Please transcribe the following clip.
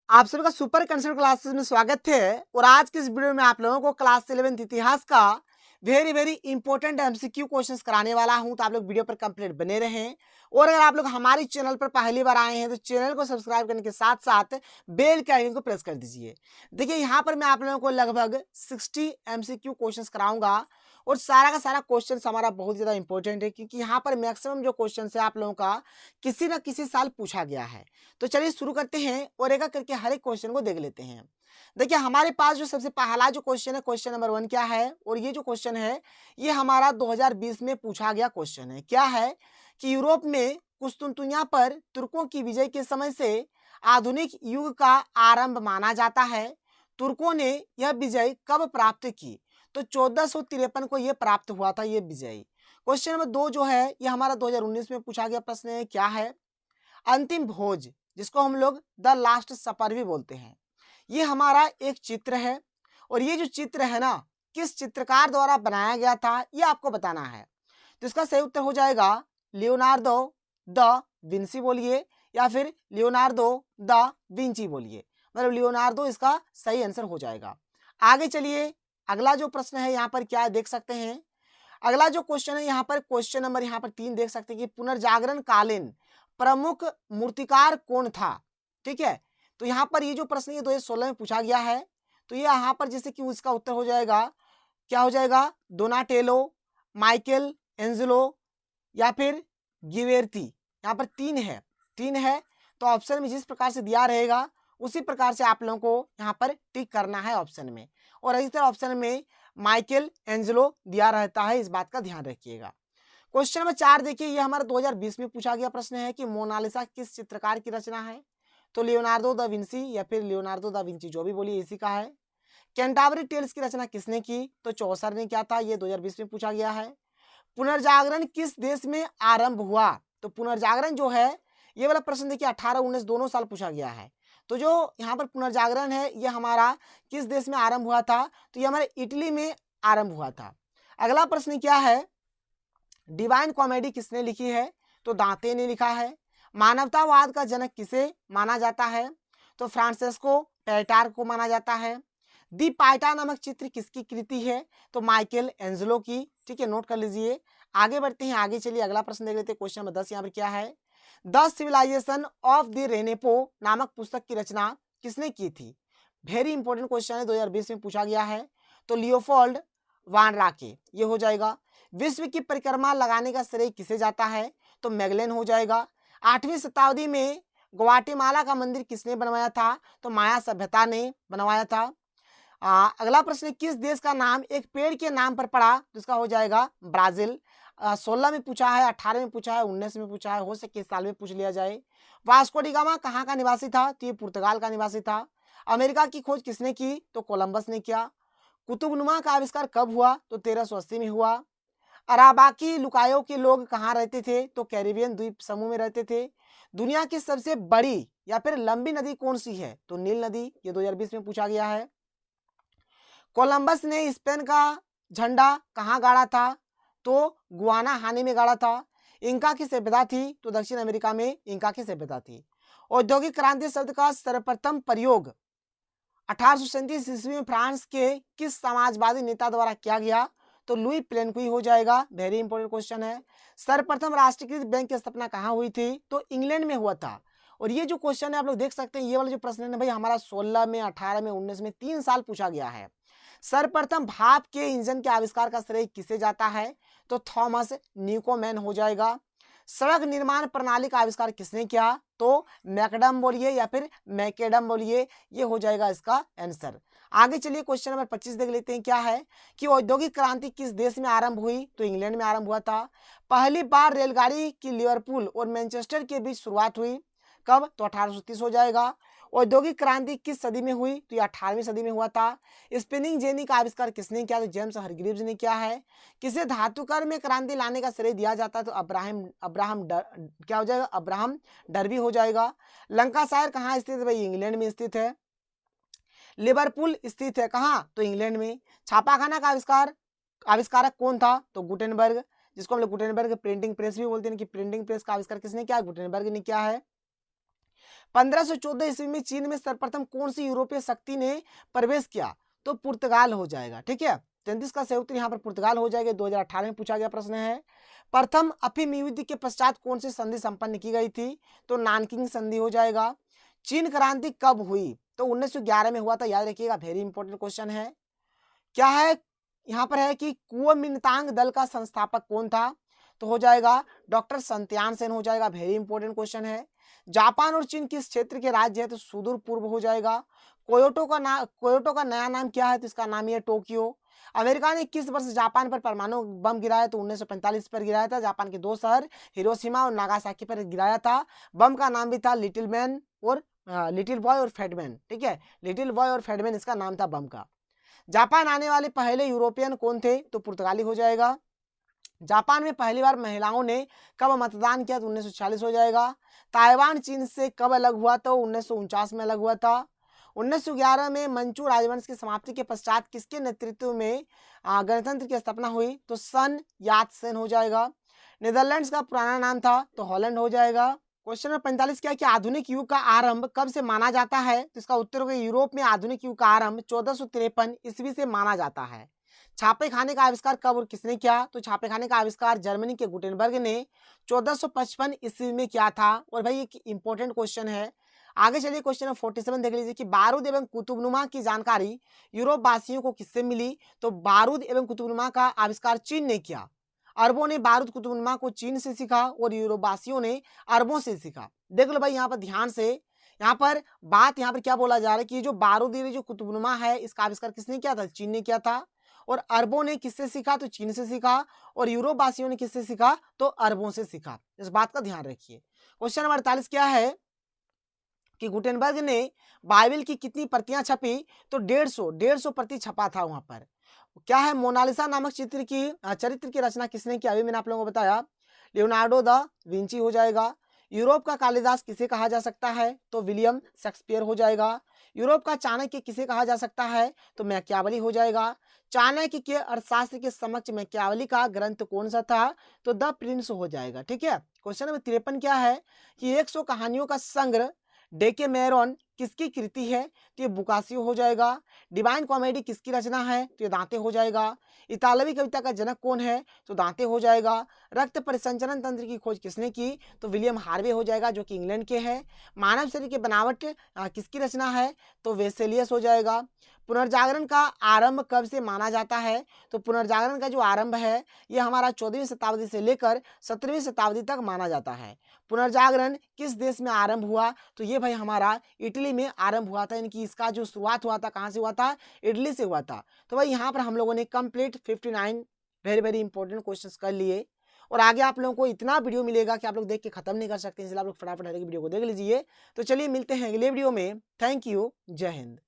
आप सभी का सुपर कंसेप्ट क्लासेस में स्वागत है। और आज की इस वीडियो में आप लोगों को क्लास 11 इतिहास का वेरी इंपॉर्टेंट एमसीक्यू क्वेश्चंस कराने वाला हूं, तो आप लोग वीडियो पर कंप्लीट बने रहें। और अगर आप लोग हमारे चैनल पर पहली बार आए हैं तो चैनल को सब्सक्राइब करने के साथ साथ बेल के आइकन को प्रेस कर दीजिए। देखिए यहाँ पर मैं आप लोगों को लगभग 60 एमसीक्यू क्वेश्चंस कराऊंगा और सारा का सारा क्वेश्चन हमारा बहुत ज्यादा इंपॉर्टेंट है, क्योंकि यहाँ पर मैक्सिमम जो क्वेश्चन है आप लोगों का किसी न किसी साल पूछा गया है। तो चलिए शुरू करते हैं और एक एक करके हर एक क्वेश्चन को देख लेते हैं। देखिए हमारे पास जो सबसे पहला जो क्वेश्चन है, क्वेश्चन नंबर 1 क्या है, और ये जो क्वेश्चन है ये हमारा 2020 में पूछा गया क्वेश्चन है। क्या है कि यूरोप में कुस्तुनतुनिया पर तुर्कों की विजय के समय से आधुनिक युग का आरंभ माना जाता है। तुर्कों ने यह विजय कब प्राप्त की? तो 1453 को यह प्राप्त हुआ था ये विजय। क्वेश्चन नंबर 2 जो है ये हमारा 2019 में पूछा गया प्रश्न है। क्या है? अंतिम भोज, जिसको हम लोग द लास्ट सपर भी बोलते हैं, ये हमारा एक चित्र है। और ये जो चित्र है ना, किस चित्रकार द्वारा बनाया गया था ये आपको बताना है। तो इसका सही उत्तर हो जाएगा लियोनार्दो द विंसी बोलिए या फिर लियोनार्दो द विंची बोलिए, मतलब लियोनार्दो इसका सही आंसर हो जाएगा। आगे चलिए, अगला जो प्रश्न है यहाँ पर क्या है देख सकते हैं। अगला जो क्वेश्चन है यहाँ पर क्वेश्चन नंबर यहाँ पर 3 देख सकते हैं कि पुनर्जागरण कालीन प्रमुख मूर्तिकार कौन था। ठीक है, तो यहाँ पर ये जो प्रश्न ये 2016 में पूछा गया है। तो ये यहाँ पर जैसे कि उसका उत्तर हो जाएगा, क्या हो जाएगा? डोनाटेलो, माइकल एंजेलो या फिर गिवेर्ती। यहाँ पर तीन है तो ऑप्शन में जिस प्रकार से दिया रहेगा उसी प्रकार से आप लोगों को यहाँ पर टिक करना है ऑप्शन में। और इस तरह ऑप्शन में माइकल एंजेलो दिया रहता है, इस बात का ध्यान रखिएगा। क्वेश्चन नंबर 4 देखिए, ये हमारा 2020 में पूछा गया प्रश्न है कि मोनालिसा किस चित्रकार की रचना है? तो लियोनार्दो दा विंसी या फिर लियोनार्दो दा विंची, जो भी बोलिए इसी का है। कैंटाबरी टेल्स की रचना किसने की? तो चौसर ने क्या था, ये 2020 में पूछा गया है। पुनर्जागरण किस देश में आरंभ हुआ? तो पुनर्जागरण जो है ये वाला प्रश्न देखिए 18 19 दोनों साल पूछा गया है। तो जो यहाँ पर पुनर्जागरण है ये हमारा किस देश में आरंभ हुआ था? तो ये हमारे इटली में आरंभ हुआ था। अगला प्रश्न क्या है? डिवाइन कॉमेडी किसने लिखी है? तो दांते ने लिखा है। मानवतावाद का जनक किसे माना जाता है? तो फ्रांसिस्को पेट्रार्क को माना जाता है। दी पाइटा नामक चित्र किसकी कृति है? तो माइकल एंजेलो की। ठीक है, नोट कर लीजिए। आगे बढ़ते हैं, आगे चलिए अगला प्रश्न देख लेते हैं। क्वेश्चन नंबर 10 यहाँ पर क्या है? द सिविलाइजेशन ऑफ द रेनेपो नामक पुस्तक की रचना किसने की थी? वेरी इंपॉर्टेंट क्वेश्चन है, 2020 में पूछा गया है। तो लियोपोल्ड वान राके, ये हो जाएगा। विश्व की परिक्रमा लगाने का श्रेय किसे जाता है? तो मैगलेन हो जाएगा। 8वीं शताब्दी में ग्वाटेमाला का मंदिर किसने बनवाया था? तो माया सभ्यता ने बनवाया था। अगला प्रश्न, किस देश का नाम एक पेड़ के नाम पर पड़ा? तो इसका हो जाएगा ब्राजील। 16 में पूछा है, 18 में पूछा है, 19 में पूछा है, हो सके इस साल में पूछ लिया जाए। वास्को डी गामा कहाँ का निवासी था? तो ये पुर्तगाल का निवासी था। अमेरिका की खोज किसने की? तो कोलंबस ने किया। कुतुबनुमा का आविष्कार कब हुआ? तो 1380 में हुआ। अराबाकी लुकायो के लोग कहाँ रहते थे? तो कैरिबियन द्वीप समूह में रहते थे। दुनिया की सबसे बड़ी या फिर लंबी नदी कौन सी है? तो नील नदी, ये 2020 में पूछा गया है। कोलंबस ने स्पेन का झंडा कहाँ गाड़ा था? तो गुआना हानी में गाड़ा था। इंका की सभ्यता थी? तो दक्षिण अमेरिका में इंका की सभ्यता थी। औद्योगिक क्रांति शब्द का सर्वप्रथम प्रयोग 1837 ईस्वी में फ्रांस के किस समाजवादी नेता द्वारा किया गया? तो लुई प्लेनकुई हो जाएगा। वेरी इंपॉर्टेंट क्वेश्चन है। सर्वप्रथम राष्ट्रीयकृत बैंक की स्थापना कहाँ हुई थी? तो इंग्लैंड में हुआ था। और ये जो क्वेश्चन है आप लोग देख सकते हैं, ये वाला जो प्रश्न है भाई हमारा 16 में, 18 में, 19 में 3 साल पूछा गया है। सर्वप्रथम भाप के इंजन के आविष्कार का श्रेय किसे जाता है? तो थॉमस न्यूकोमैन हो जाएगा। सड़क निर्माण प्रणाली का आविष्कार किसने किया? तो मैकडम बोलिए या फिर मैकेडम बोलिए, ये हो जाएगा इसका आंसर। आगे चलिए क्वेश्चन नंबर 25 देख लेते हैं। क्या है कि औद्योगिक क्रांति किस देश में आरंभ हुई? तो इंग्लैंड में आरंभ हुआ था। पहली बार रेलगाड़ी की लिवरपूल और मैनचेस्टर के बीच शुरुआत हुई कब? तो 1830 हो जाएगा। औद्योगिक क्रांति किस सदी में हुई? तो ये 18वीं सदी में हुआ था। स्पिनिंग जेनी का आविष्कार किसने किया? तो जेम्स हरग्रीव्स ने किया है। किसे धातुकर में क्रांति लाने का श्रेय दिया जाता है? तो क्या हो जाएगा? अब्राहम डर्बी हो जाएगा। लंकाशायर कहाँ स्थित है? भाई इंग्लैंड में स्थित है। लिवरपूल स्थित है कहाँ? तो इंग्लैंड में। छापाखाना का आविष्कारक कौन था? तो गुटेनबर्ग, जिसको हम लोग गुटेनबर्ग प्रिंटिंग प्रेस भी बोलते हैं कि प्रिंटिंग प्रेस का आविष्कार किसने किया? गुटेनबर्ग ने किया है। 1514 ईस्वी में चीन में सर्वप्रथम कौन सी यूरोपीय शक्ति ने प्रवेश किया? तो पुर्तगाल हो जाएगा। ठीक है, 33 का सही उत्तर यहाँ पर पुर्तगाल हो जाएगा। 2018 में पूछा गया प्रश्न है। प्रथम अफीम युद्ध के पश्चात कौन सी संधि संपन्न की गई थी? तो नानकिंग संधि हो जाएगा। चीन क्रांति कब हुई? तो 1911 में हुआ था, याद रखिएगा, वेरी इंपॉर्टेंट क्वेश्चन है। क्या है यहाँ पर है कि कुओमिन्तांग दल का संस्थापक कौन था? तो हो जाएगा डॉक्टर संत्यान सेन हो जाएगा, वेरी इंपॉर्टेंट क्वेश्चन है। जापान और चीन किस क्षेत्र के राज्य है? तो सुदूर पूर्व हो जाएगा। कोयोटो का नया नाम क्या है? तो इसका नाम है टोक्यो। अमेरिका ने किस वर्ष जापान पर परमाणु बम गिराया? तो 1945 पर गिराया था। जापान के 2 शहर हिरोशिमा और नागासाकी पर गिराया था। बम का नाम भी था लिटिल मैन और लिटिल बॉय और फेडमैन। ठीक है, लिटिल बॉय और फेडमैन इसका नाम था बम का। जापान आने वाले पहले यूरोपियन कौन थे? तो पुर्तगाली हो जाएगा। जापान में पहली बार महिलाओं ने कब मतदान किया? तो 1946 हो जाएगा। ताइवान चीन से कब अलग हुआ? तो 1949 में अलग हुआ था। 1911 में मंचू राजवंश की समाप्ति के पश्चात किसके नेतृत्व में गणतंत्र की स्थापना हुई? तो सन यात सेन हो जाएगा। नीदरलैंड्स का पुराना नाम था? तो हॉलैंड हो जाएगा। क्वेश्चन नंबर 45 क्या है कि आधुनिक युग का आरंभ कब से माना जाता है? तो इसका उत्तर होगा यूरोप में आधुनिक युग का आरंभ 1453 ईस्वी से माना जाता है। छापे खाने का आविष्कार कब और किसने किया? तो छापे खाने का आविष्कार जर्मनी के गुटेनबर्ग ने 1455 ईस्वी में किया था। और भाई एक इंपॉर्टेंट क्वेश्चन है, आगे चलिए क्वेश्चन नंबर 47 देख लीजिए कि बारूद एवं कुतुबनुमा की जानकारी यूरोप वासियों को किससे मिली? तो बारूद एवं कुतुबनुमा का आविष्कार चीन ने किया। अरबों ने बारूद कुतुबनुमा को चीन से सीखा और यूरोपवासियों ने अरबों से सीखा। देख लो भाई यहाँ पर ध्यान से, यहाँ पर बात यहाँ पर क्या बोला जा रहा है कि जो बारूद जो कुतुबनुमा है इसका आविष्कार किसने किया था? चीन ने किया था। और अरबों ने किससे सीखा? तो चीन से सीखा। और यूरोपवासियों ने किससे सीखा? तो अरबों से सीखा। इस बात का ध्यान रखिए। क्वेश्चन नंबर 48 क्या है कि गुटेनबर्ग ने बाइबल की कितनी प्रतियां छपी? तो 150 प्रति छपा था वहां पर। क्या है? मोनालिसा नामक चरित्र की रचना किसने की? अभी मैंने आप लोगों को बताया, लियोनार्डो दा विंची हो जाएगा। यूरोप का कालिदास किसे कहा जा सकता है? तो विलियम शेक्सपियर हो जाएगा। यूरोप का चाणक्य किसे कहा जा सकता है? तो मैकियावली हो जाएगा। चाणक्य के अर्थशास्त्र के समक्ष मैकियावली का ग्रंथ कौन सा था? तो द प्रिंस हो जाएगा। ठीक है, क्वेश्चन नंबर 53 क्या है कि 100 कहानियों का संग्रह डेकेमेरॉन किसकी कृति है? तो ये बुकासियो हो जाएगा। डिवाइन कॉमेडी किसकी रचना है? तो ये दांते हो जाएगा। इतालवी कविता का जनक कौन है? तो दांते हो जाएगा। रक्त परिसंचरण तंत्र की खोज किसने की? तो विलियम हार्वे हो जाएगा, जो कि इंग्लैंड के हैं। मानव शरीर की बनावट किसकी रचना है? तो वेसेलियस हो जाएगा। पुनर्जागरण का आरंभ कब से माना जाता है? तो पुनर्जागरण का जो आरंभ है ये हमारा 14वीं शताब्दी से लेकर 17वीं शताब्दी तक माना जाता है। पुनर्जागरण किस देश में आरंभ हुआ? तो ये भाई हमारा इटली में आरंभ हुआ था, यानी कि इसका जो शुरुआत हुआ था कहाँ से हुआ था? इटली से हुआ था। तो भाई यहाँ पर हम लोगों ने complete 59 very very important questions कर लिए। और आगे आप लोगों को इतना वीडियो मिलेगा कि आप लोग देख के खत्म नहीं कर सकते, इसलिए आप लोग फटाफट हर एक वीडियो को देख लीजिए। तो चलिए मिलते हैं अगले वीडियो में। थैंक यू, जय हिंद।